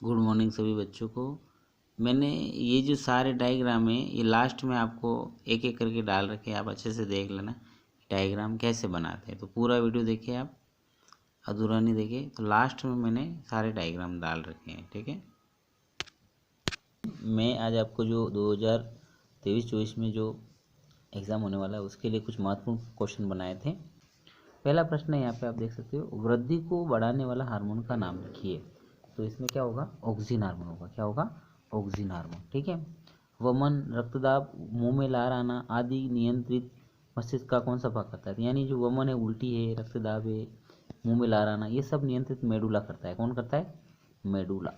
Good morning सभी बच्चों को। मैंने ये जो सारे डायग्राम है ये लास्ट में आपको एक एक करके डाल रखे, आप अच्छे से देख लेना डायग्राम कैसे बनाते हैं। तो पूरा वीडियो देखिए, आप अधूरा नहीं देखे तो लास्ट में मैंने सारे डायग्राम डाल रखे हैं, ठीक है। मैं आज आपको जो 2023-24 में जो एग्ज़ाम होने वाला है उसके लिए कुछ महत्वपूर्ण क्वेश्चन बनाए थे। पहला प्रश्न है, यहाँ पे आप देख सकते हो, वृद्धि को बढ़ाने वाला हार्मोन का नाम लिखिए। तो इसमें क्या होगा, ऑक्सिन हार्मोन होगा। क्या होगा, ऑक्सिन हार्मोन, ठीक है। वमन, रक्तदाब, मुंह में लार आना आदि नियंत्रित मस्तिष्क का कौन सा भाग करता है। यानी जो वमन है, उल्टी है, रक्तदाब है, मुंह में लार आना, ये सब नियंत्रित मेडुला करता है। कौन करता है, मेडुला।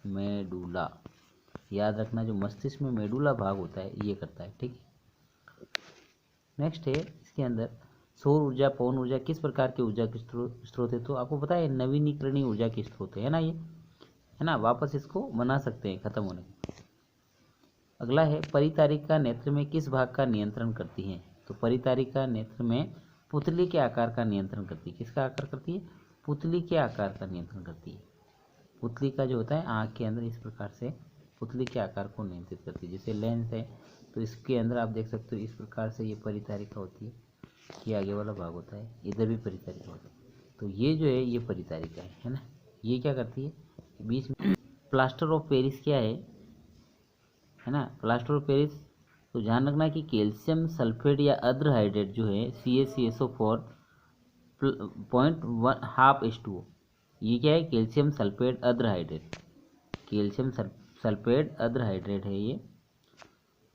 मेडुला याद रखना, जो मस्तिष्क में मेडुला भाग होता है ये करता है, ठीक है। नेक्स्ट है, इसके अंदर सौर ऊर्जा, पवन ऊर्जा किस प्रकार की ऊर्जा के स्रोत है। तो आपको पता है नवीनीकरणीय ऊर्जा के स्रोत है ना, ये है ना, वापस इसको बना सकते हैं खत्म होने के। अगला है, परितारिका नेत्र में किस भाग का नियंत्रण करती है। तो परितारिका नेत्र में पुतली के आकार का नियंत्रण करती है। किसका आकार करती है, पुतली के आकार का नियंत्रण करती है। पुतली का जो होता है आँख के अंदर, इस प्रकार से पुतली के आकार को नियंत्रित करती है। जैसे लेंस है तो इसके अंदर आप देख सकते हो इस प्रकार से ये परितारिका होती है, ये आगे वाला भाग होता है, इधर भी परितारिका होता है। तो ये जो है ये परितारिका है ना। ये क्या करती है, बीच में प्लास्टर ऑफ पेरिस क्या है ना, प्लास्टर ऑफ पेरिस। तो ध्यान रखना कि कैल्शियम सल्फेट या अद्र हाइड्रेट जो है CaCSO4 0.1/2H2O, ये क्या है, कैल्शियम सल्फेट अद्र हाइड्रेट। कैल्शियम सल्फेट अद्र हाइड्रेट है ये।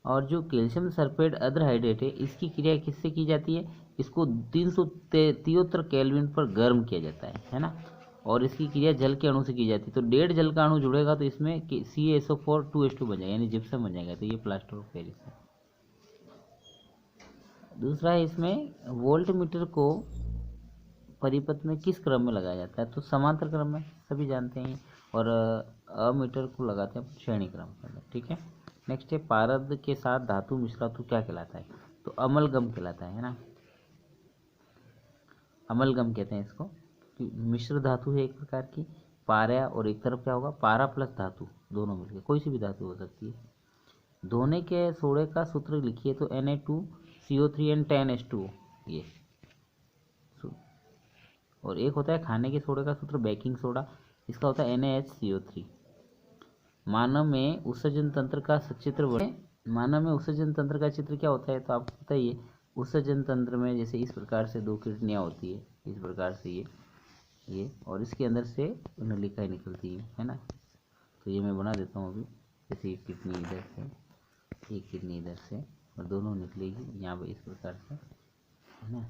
और जो कैल्शियम सल्फेट अद्र हाइड्रेट है, इसकी क्रिया किससे की जाती है, इसको 373 केल्विन पर गर्म किया जाता है ना। और इसकी क्रिया जल के अणु से की जाती है। तो 1.5 जल का अणु जुड़ेगा तो इसमें CaSO4 2H2 बन जाएगा, यानी जिप्सम बन जाएगा। तो ये प्लास्टर ऑफ पेरिस है। दूसरा है, इसमें वोल्ट मीटर को परिपथ में किस क्रम में लगाया जाता है। तो समांतर क्रम में, सभी जानते हैं। और अमीटर को लगाते हैं श्रेणी क्रम के अंदर, ठीक है। नेक्स्ट है, पारद के साथ धातु मिश्रा तो क्या कहलाता है। तो अमलगम कहलाता है ना, अमलगम कहते हैं इसको। मिश्र धातु है एक प्रकार की, पारा, और एक तरफ क्या होगा, पारा प्लस धातु दोनों मिलकर, कोई सी भी धातु हो सकती है। धोने के सोडे का सूत्र लिखिए। तो Na2CO3 and 10H2O ये। और एक होता है खाने के सोडे का सूत्र बेकिंग सोडा, इसका होता है NaHCO3। मानव में उत्सर्जन तंत्र का चित्र बने। मानव में उत्सर्जन तंत्र का चित्र क्या होता है, तो आपको पता ही है। उत्सर्जन तंत्र में जैसे इस प्रकार से दो किडनियाँ होती है, इस प्रकार से ये और इसके अंदर से नलिकाएं निकलती है ना। तो ये मैं बना देता हूँ अभी। जैसे ये किडनी इधर से, ये किडनी इधर से, और दोनों निकलेगी यहाँ पे इस प्रकार से, है ना।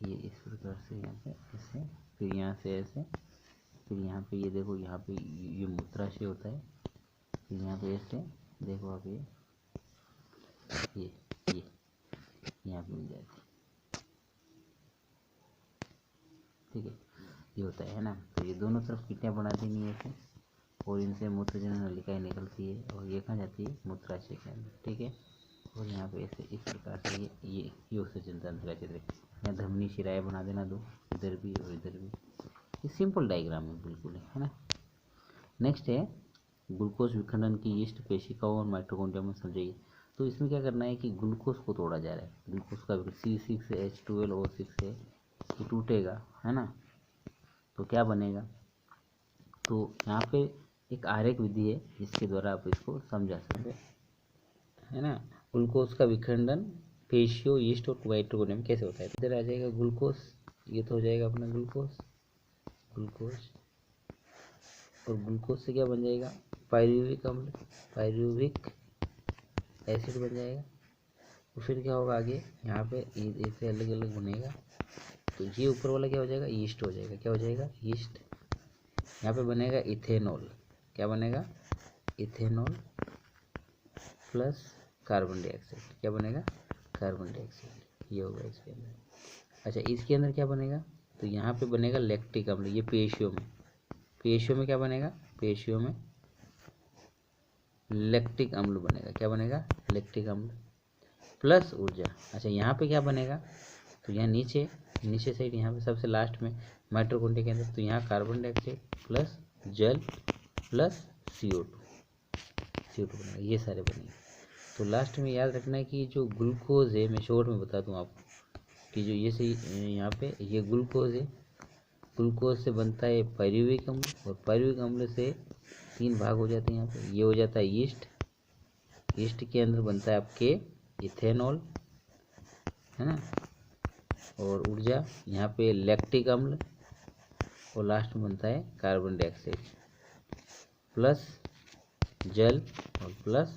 ये इस प्रकार से यहाँ पे ऐसे, फिर यहाँ से ऐसे, फिर यहाँ पे ये देखो, यहाँ पे ये मूत्राशय होता है, फिर यहाँ पे ऐसे देखो आप, ये यहाँ पे मिल जाती है, ठीक है। ये होता है ना। तो ये दोनों तरफ किडनियाँ बना देंगी ऐसे, और इनसे मूत्रजनन नलिकाएं निकलती है, और ये कहाँ जाती है, मूत्राशय के अंदर, ठीक है। और यहाँ पे ऐसे इस प्रकार से ये उत्सर्जन तंत्र का चित्र। यहाँ धमनी शिराएं बना देना दो, इधर भी और इधर भी। ये सिंपल डायग्राम है बिल्कुल, है ना। नेक्स्ट है, ग्लूकोज विखंडन की यीस्ट पेशिकाओं और माइटोकॉन्ड्रिया में समझाइए। तो इसमें क्या करना है कि ग्लूकोज को तोड़ा जा रहा है। ग्लूकोज का C6H12O6 है, ये टूटेगा, है ना। तो क्या बनेगा, तो यहाँ पे एक आरेख विधि है जिसके द्वारा आप इसको समझा सकते हैं, है ना। ग्लूकोज का विखंडन पेशियों, यीस्ट और माइटोकॉन्ड्रिया में कैसे होता है। इधर आ जाएगा ग्लूकोज, ये तो हो जाएगा अपना ग्लूकोज, और ग्लूकोज से क्या बन जाएगा, पायरुविक अम्ल, पायरुविक एसिड बन जाएगा। और फिर क्या होगा आगे, यहाँ पे ऐसे अलग अलग बनेगा। तो ये ऊपर वाला क्या हो जाएगा, यीस्ट हो जाएगा। क्या हो जाएगा, यीस्ट। यहाँ पे बनेगा इथेनॉल। क्या बनेगा, इथेनॉल प्लस कार्बन डाइऑक्साइड। क्या बनेगा, कार्बन डाइऑक्साइड। ये होगा इसके अंदर। अच्छा, इसके अंदर क्या बनेगा, तो यहाँ पे बनेगा लैक्टिक अम्ल। ये पेशियों में क्या बनेगा, पेशियों में लैक्टिक अम्ल बनेगा। क्या बनेगा, लैक्टिक अम्ल प्लस ऊर्जा। अच्छा, यहाँ पे क्या बनेगा, तो यहाँ नीचे नीचे साइड यहाँ पे सबसे लास्ट में माइटोकॉन्ड्रिया के अंदर, तो यहाँ कार्बन डाइऑक्साइड प्लस जल प्लस CO2 बनेगा, ये सारे बनेंगे। तो लास्ट में याद रखना है कि जो ग्लूकोज है, मैं शॉर्ट में बता दूं आपको कि जो ये से यहाँ पे ये ग्लूकोज है, ग्लूकोज से बनता है पायरुविक अम्ल, और पायरुविक अम्ल से 3 भाग हो जाते हैं यहाँ पे। ये हो जाता है ईस्ट, ईस्ट के अंदर बनता है आपके इथेनॉल, है ना, और ऊर्जा यहाँ पे लैक्टिक अम्ल, और लास्ट में बनता है कार्बन डाइऑक्साइड प्लस जल और प्लस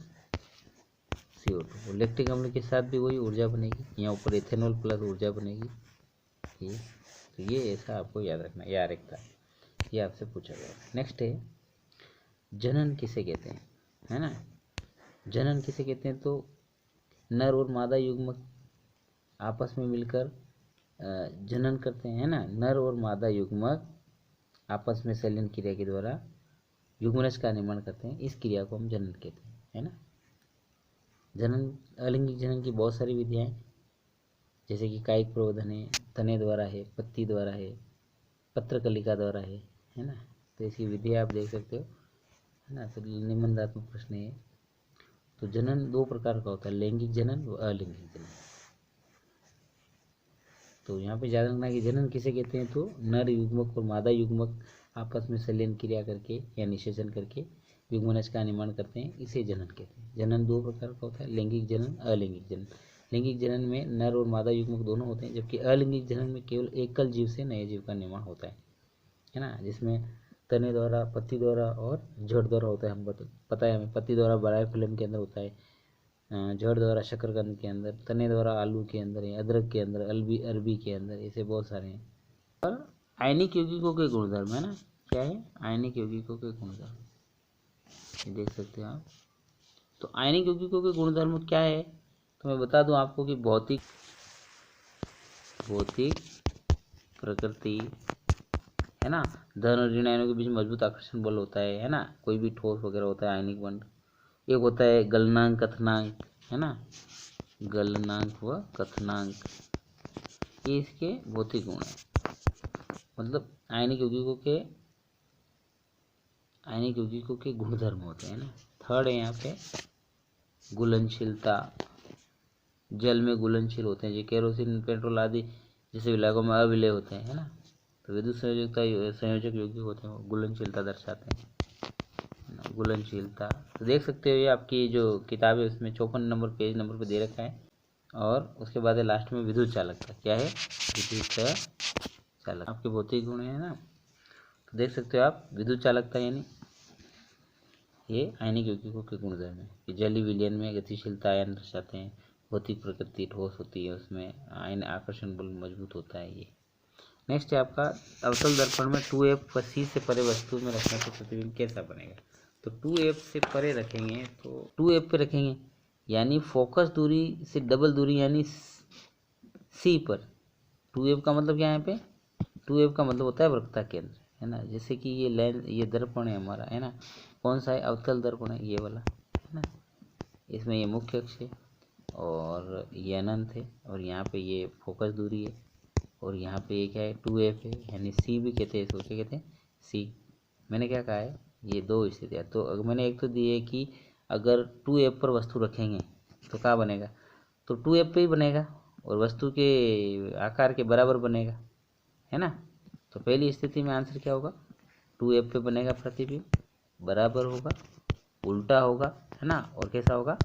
CO2। लैक्टिक अम्ल के साथ भी वही ऊर्जा बनेगी, यहाँ ऊपर इथेनॉल प्लस ऊर्जा बनेगी। ये तो ये ऐसा आपको याद रखना, ये आरेखता ये आपसे पूछा गया। नेक्स्ट है जनन किसे कहते हैं, है ना। जनन किसे कहते हैं, तो नर और मादा युग्मक आपस में मिलकर जनन करते हैं, है ना। नर और मादा युग्मक आपस में संलयन क्रिया के द्वारा युग्मनज का निर्माण करते हैं, इस क्रिया को हम जनन कहते हैं, है ना। जनन, अलैंगिक जनन की बहुत सारी विधियाँ हैं, जैसे कि कायिक प्रवर्धन है, तने द्वारा है, पत्ती द्वारा है, पत्रकलिका द्वारा है ना। तो इसकी विधि आप देख सकते हो, है ना। तो निबंधात्मक प्रश्न है। तो जनन 2 प्रकार का होता है, लैंगिक जनन व अलैंगिक जनन। तो यहाँ पे याद रखना कि जनन किसे कहते हैं, तो नर युग्मक और मादा युग्मक आपस में संलयन क्रिया करके या निषेचन करके युग्मनज का निर्माण करते हैं, इसे जनन कहते हैं। जनन 2 प्रकार का होता है, लैंगिक जनन, अलैंगिक जनन। लैंगिक जनन में नर और मादा युग्मक दोनों होते हैं, जबकि अलैंगिक जनन में केवल एकल जीव से नए जीव का निर्माण होता है ना, जिसमें तने द्वारा, पत्ती द्वारा और जड़ द्वारा होता है। हम पता है हमें, पत्ती द्वारा बायोफिल्म के अंदर होता है, जड़ द्वारा शकरकंद के अंदर, तने द्वारा आलू के अंदर है, अदरक के अंदर, अरबी के अंदर, ऐसे बहुत सारे हैं। और आयनिक यौगिकों के गुणधर्म, है ना, क्या है, आयनिक यौगिकों के गुणधर्म, ये देख सकते हो आप। तो आयनिक यौगिकों के गुणधर्म क्या है, तो मैं बता दूं आपको कि भौतिक प्रकृति, है ना। धन और ऋण आयनों के बीच मजबूत आकर्षण बल होता है ना। कोई भी ठोस वगैरह होता है आयनिक बंध। एक होता है गलनांक कथनांक, है ना, गलनांक व कथनांक, ये इसके भौतिक गुण है, मतलब आयनिक यौगिकों के गुणधर्म होते हैं ना। थर्ड है यहाँ पे घुलनशीलता, जल में घुलनशील होते हैं, जो केरोसिन, पेट्रोल आदि जैसे इलाकों में अविलेय होते हैं, है ना। तो विद्युत संयोजक यौगिक होते हैं, वो घुलनशीलता दर्शाते हैं, घुलनशीलता। तो देख सकते हो ये आपकी जो किताब है उसमें 54 नंबर पेज नंबर पे दे रखा है। और उसके बाद लास्ट में विद्युत चालकता, क्या है, विद्युत चालक आपके भौतिक गुण है ना। तो देख सकते हो आप, विद्युत चालकता यानी ये आयनिक यौगिकों के गुणधर्म है कि जलीय विलयन में गतिशीलता आयन दर्शाते हैं, भौतिक प्रकृति ठोस होती है, उसमें आयन आकर्षण बल मजबूत होता है ये। नेक्स्ट है आपका अवतल दर्पण में 2F व C से परे वस्तु में रखने से प्रतिबिंब कैसा बनेगा। तो 2F से परे रखेंगे तो 2F पे रखेंगे यानी फोकस दूरी से डबल दूरी यानी C पर। 2F का मतलब क्या है, यहाँ पे 2F का मतलब होता है वक्रता केंद्र, है ना। जैसे कि ये लेंस, ये दर्पण है हमारा, है ना, कौन सा है, अवतल दर्पण है, ये वाला, है ना। इसमें ये मुख्य अक्ष है और ये अनंत है, और यहाँ पे ये फोकस दूरी है, और यहाँ पे ये क्या है, 2F है, यानी C भी कहते हैं इसको, क्या कहते हैं, C। मैंने क्या कहा है, ये 2 स्थितियाँ। तो अगर मैंने एक तो दी है कि अगर 2F पर वस्तु रखेंगे तो क्या बनेगा, तो 2F पे ही बनेगा और वस्तु के आकार के बराबर बनेगा, है ना। तो पहली स्थिति में आंसर क्या होगा, 2F पे बनेगा प्रतिबिंब, बराबर होगा, उल्टा होगा, है ना, और कैसा होगा,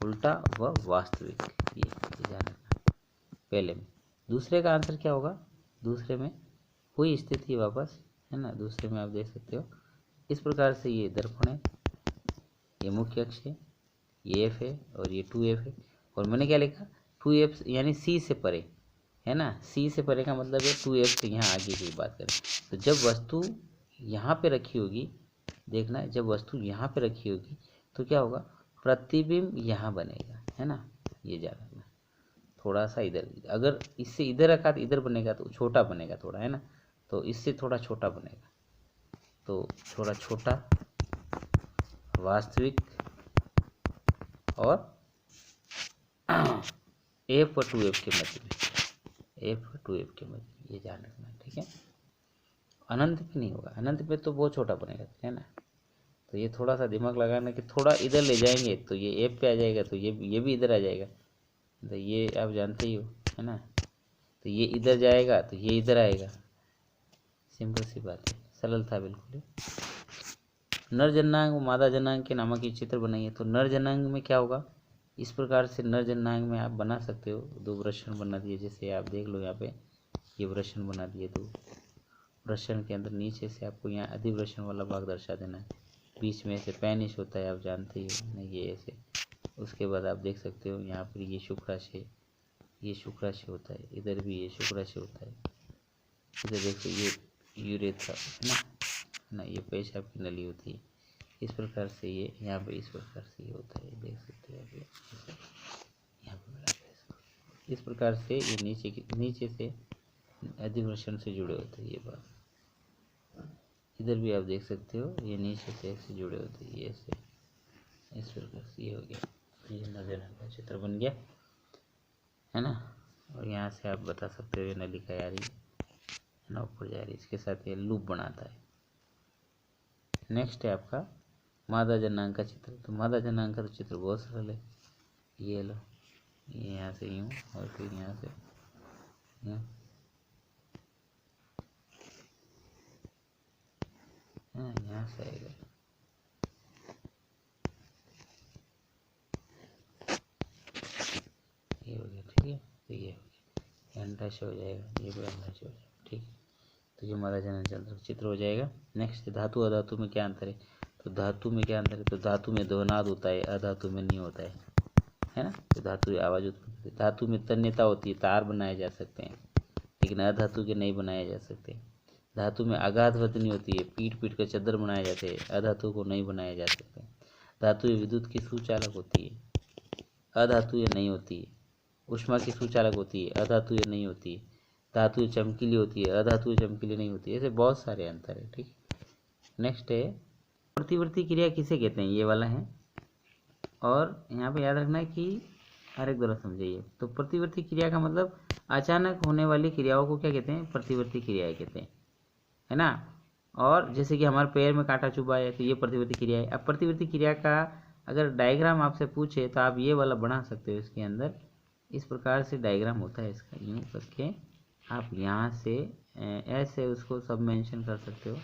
उल्टा व वास्तविक, ये ध्यान रखना पहले में। दूसरे का आंसर क्या होगा, दूसरे में वही स्थिति वापस, है ना। दूसरे में आप देख सकते हो इस प्रकार से, ये दर्पण है, ये मुख्य अक्ष है, ये F है और ये 2F है, और मैंने क्या लिखा, 2F यानी C से परे, है ना। C से परे का मतलब है 2F से यहाँ आगे की बात करें। तो जब वस्तु यहाँ पे रखी होगी, देखना है, जब वस्तु यहाँ पे रखी होगी तो क्या होगा, प्रतिबिंब यहाँ बनेगा, है ना, ये जा रहा है थोड़ा सा इधर। अगर इससे इधर रखा तो इधर बनेगा तो छोटा बनेगा थोड़ा, है ना। तो इससे थोड़ा छोटा बनेगा, तो थोड़ा छोटा, वास्तविक, और F और 2F के मध्य में, F 2F के मध्य, ये ध्यान रखना है, ठीक है। अनंत पे नहीं होगा, अनंत पे तो बहुत छोटा बनेगा, है ना। तो ये थोड़ा सा दिमाग लगाना कि थोड़ा इधर ले जाएंगे तो ये F पे आ जाएगा, तो ये भी इधर आ जाएगा, तो ये आप जानते ही हो, है ना। तो ये इधर जाएगा तो ये इधर आएगा, सिंपल सी बात है, सरल था बिल्कुल। नर जनांग व मादा जनांग के नामक ये चित्र बनाइए। तो नर जनांग में क्या होगा, इस प्रकार से नर जनांग में आप बना सकते हो, दो वृषण बना दिए, जैसे आप देख लो यहाँ पे ये वृषण बना दिए दो। वृषण के अंदर नीचे से आपको यहाँ अधिवृषण वाला भाग दर्शा देना है, बीच में से पैनिश होता है, आप जानते ही हो, नहीं ये ऐसे। उसके बाद आप देख सकते हो यहाँ पर ये शुक्राशय, ये शुक्राशय होता है, इधर भी ये शुक्राशय होता है, इधर देखो ये यूरेथ्रा है ना, ये पेशाब की नली होती है। इस प्रकार से ये यहाँ पे इस प्रकार से ये होता है, देख सकते हो यहाँ पे। इस प्रकार से ये नीचे से अधिवृषण से जुड़े होते हैं, ये बात। इधर भी आप देख सकते हो ये नीचे से ऐसे जुड़े होते हैं, ये ऐसे, इस प्रकार से ये हो गया, ये नजर का चित्र बन गया, है ना। और यहाँ से आप बता सकते हो ये नलिका आ रही है ना, ऊपर जा रही है, इसके साथ ये लूप बनाता है। नेक्स्ट है आपका मादा जनांग का चित्र। तो मादा जनांग का तो चित्र बहुत सरल है, ये लो, ये यहाँ से यूँ और फिर यहाँ से यूँ, यहाँ से आएगा, ये हो गया, ठीक है। तो ये हो गया, अंडाशय हो जाएगा, ये भी अंडाशय हो जाएगा, ठीक है। तो ये मादा जनांग चित्र हो जाएगा। नेक्स्ट धातु अधातु में क्या अंतर है। तो धातु में क्या अंतर है, तो धातु में ध्वनाद होता है, अधातु में नहीं होता है ना। तो धातु आवाज उत्पन्न करती है, धातु में तन्यता होती है, तार बनाए जा सकते हैं, लेकिन अधातु के नहीं बनाए जा सकते। धातु में आघात वर्तनी होती है, पीट पीट कर चद्दर बनाए जाते हैं, अधातु को नहीं बनाया जा सकते। धातु विद्युत की सुचालक होती है, अधातु ये नहीं होती है। ऊष्मा की सुचालक होती है, अधातु ये नहीं होती है। धातु चमकीली होती है, अधातु चमकीली नहीं होती है। ऐसे बहुत सारे अंतर है, ठीक। नेक्स्ट है प्रतिवर्ती क्रिया किसे कहते हैं, ये वाला है। और यहाँ पे याद रखना है कि हर एक तरह समझिए। तो प्रतिवर्ती क्रिया का मतलब अचानक होने वाली क्रियाओं को क्या कहते हैं, प्रतिवर्ती क्रियाएं कहते हैं, है ना। और जैसे कि हमारे पैर में कांटा चुभा है तो ये प्रतिवर्ती क्रिया है। अब प्रतिवर्ती क्रिया का अगर डायग्राम आपसे पूछे तो आप ये वाला बना सकते हो, इसके अंदर इस प्रकार से डायग्राम होता है इसका, यूँ करके आप यहाँ से ऐसे उसको सब मेंशन कर सकते हो,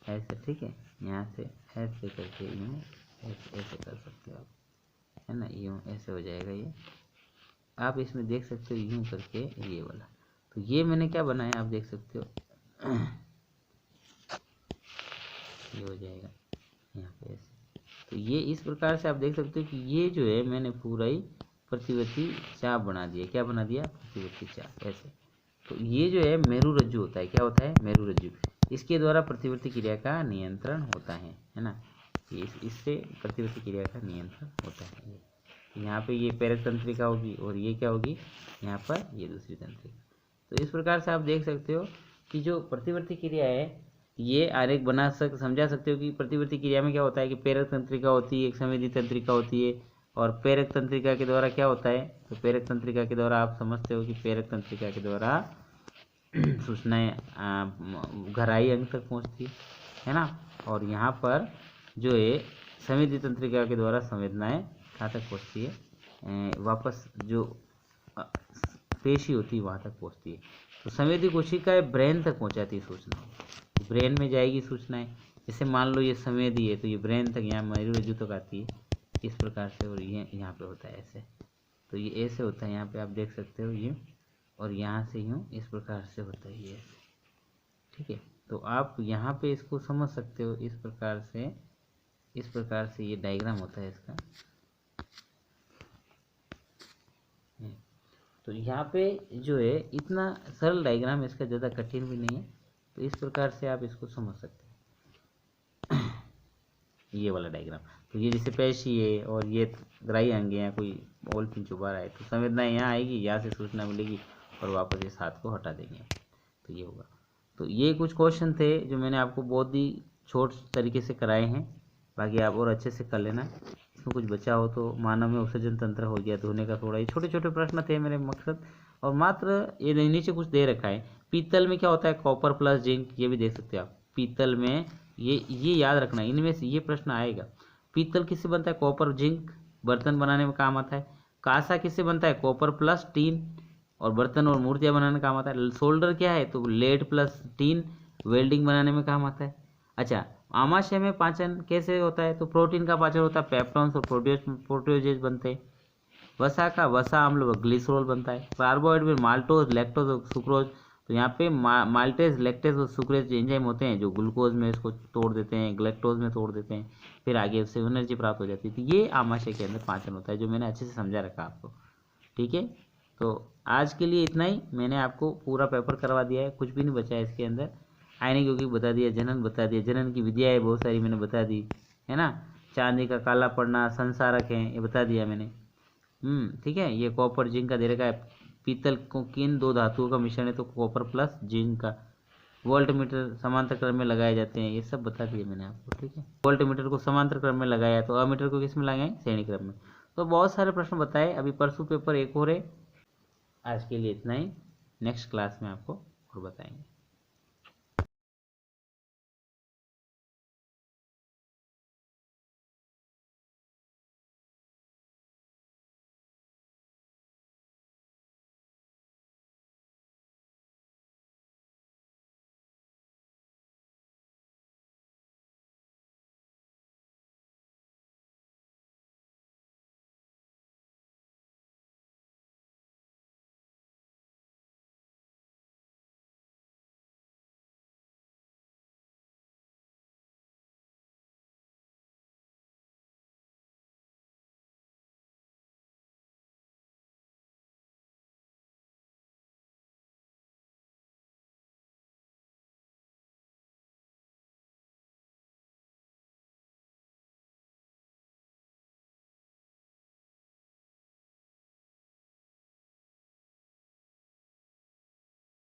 ऐसे, ठीक है। यहाँ से ऐसे करके यूँ ऐसे कर सकते हो आप, है ना, यूँ ऐसे हो जाएगा ये। आप इसमें देख सकते हो यूँ करके ये वाला। तो ये मैंने क्या बनाया आप देख सकते हो, ये हो जाएगा यहाँ पे ऐसे। तो ये इस प्रकार से आप देख सकते हो कि ये जो है मैंने पूरा ही प्रतिवर्ती चाप बना दिया। क्या बना दिया, प्रतिवर्ती चाप, ऐसे। तो ये जो है मेरु रज्जु होता है, क्या होता है, मेरु रज्जु। इसके द्वारा प्रतिवर्ती क्रिया का नियंत्रण होता है ना। इससे प्रतिवर्ती क्रिया का नियंत्रण होता है। यहाँ पे ये प्रेरक तंत्रिका होगी और ये क्या होगी, यहाँ पर ये दूसरी तंत्रिका। तो इस प्रकार से आप देख सकते हो कि जो प्रतिवर्ती क्रिया है ये आरेख समझा सकते हो कि प्रतिवर्ती क्रिया में क्या होता है कि प्रेरक तंत्रिका होती है, एक संवेदी तंत्रिका होती है, और प्रेरक तंत्रिका के द्वारा क्या होता है, तो प्रेरक तंत्रिका के द्वारा आप समझते हो कि प्रेरक तंत्रिका के द्वारा सूचनाएं गहराई अंग तक पहुंचती है ना। और यहाँ पर जो है संवेदी तंत्रिका के द्वारा संवेदनाएं कहाँ तक पहुंचती है, वापस जो पेशी होती है वहाँ तक पहुंचती है। तो संवेदी कोशिकाएं ब्रेन तक पहुंचाती है सूचना, ब्रेन में जाएगी सूचनाएं। जैसे मान लो ये संवेदी है तो ये ब्रेन तक, यहाँ मेरु रज्जु तक आती है इस प्रकार से, और ये यहाँ पे होता है ऐसे। तो ये ऐसे होता है, यहाँ पे आप देख सकते हो ये, और यहाँ से यूँ इस प्रकार से होता है ये, ठीक है। तो आप यहाँ पे इसको समझ सकते हो इस प्रकार से ये डायग्राम होता है इसका। तो यहाँ पे जो है इतना सरल डायग्राम, इसका ज़्यादा कठिन भी नहीं है। तो इस प्रकार से आप इसको समझ सकते हैं ये वाला डायग्राम। तो ये जैसे पेशी है और ये ग्राही अंग है, कोई बॉल पिन चुभा रहा है तो संवेदना यहाँ आएगी, यहाँ से सूचना मिलेगी और वापस इस हाथ को हटा देंगे, तो ये होगा। तो ये कुछ क्वेश्चन थे जो मैंने आपको बहुत ही छोट तरीके से कराए हैं, बाकी आप और अच्छे से कर लेना। इसमें कुछ बचा हो तो मानव में उत्सर्जन तंत्र हो गया, धोने का, थोड़ा ये छोटे छोटे प्रश्न थे मेरे मकसद, और मात्र ये नीचे कुछ दे रखा है, पीतल में क्या होता है, कॉपर प्लस जिंक, ये भी देख सकते हो आप। पीतल में ये याद रखना, इनमें से ये प्रश्न आएगा। पीतल किससे बनता है, कॉपर जिंक, बर्तन बनाने में काम आता है। कांसा किससे बनता है, कॉपर प्लस टीन, और बर्तन और मूर्तियां बनाने में काम आता है। सोल्डर क्या है, तो लेड प्लस टीन, वेल्डिंग बनाने में काम आता है। अच्छा, आमाशय में पाचन कैसे होता है, तो प्रोटीन का पाचन होता है, पेप्टॉन्स और प्रोटीओजेज बनते हैं। वसा का वसा अम्ल व ग्लिसरॉल बनता है। कार्बोहाइड्रेट में माल्टोज, लैक्टोज और सुक्रोज, तो यहाँ पे माल्टेज, लैक्टेज और सुक्रेज एंजाइम होते हैं जो ग्लूकोज में इसको तोड़ देते हैं, ग्लैक्टोज में तोड़ देते हैं, फिर आगे उससे एनर्जी प्राप्त हो जाती है। तो ये आमाशय के अंदर पाचन होता है, जो मैंने अच्छे से समझा रखा आपको। ठीक है, तो आज के लिए इतना ही। मैंने आपको पूरा पेपर करवा दिया है, कुछ भी नहीं बचा है इसके अंदर। आयनिक यौगिक बता दिया, जनन बता दिया, जनन की विधियाएँ बहुत सारी मैंने बता दी है ना। चांदी का काला पड़ना, संसारक है, ये बता दिया मैंने। ठीक है, ये कॉपर जिंक का दे रखा है। पीतल को किन दो धातुओं का मिश्रण है, तो कॉपर प्लस जिंक का। वोल्ट मीटर समांतर क्रम में लगाए जाते हैं, ये सब बता दिया मैंने आपको। ठीक है, वोल्ट मीटर को समांतर क्रम में लगाया, तो अमीटर को किस में लगाएं, श्रेणी क्रम में। तो बहुत सारे प्रश्न बताए। अभी परसों पेपर एक और है। आज के लिए इतना ही, नेक्स्ट क्लास में आपको और बताएंगे।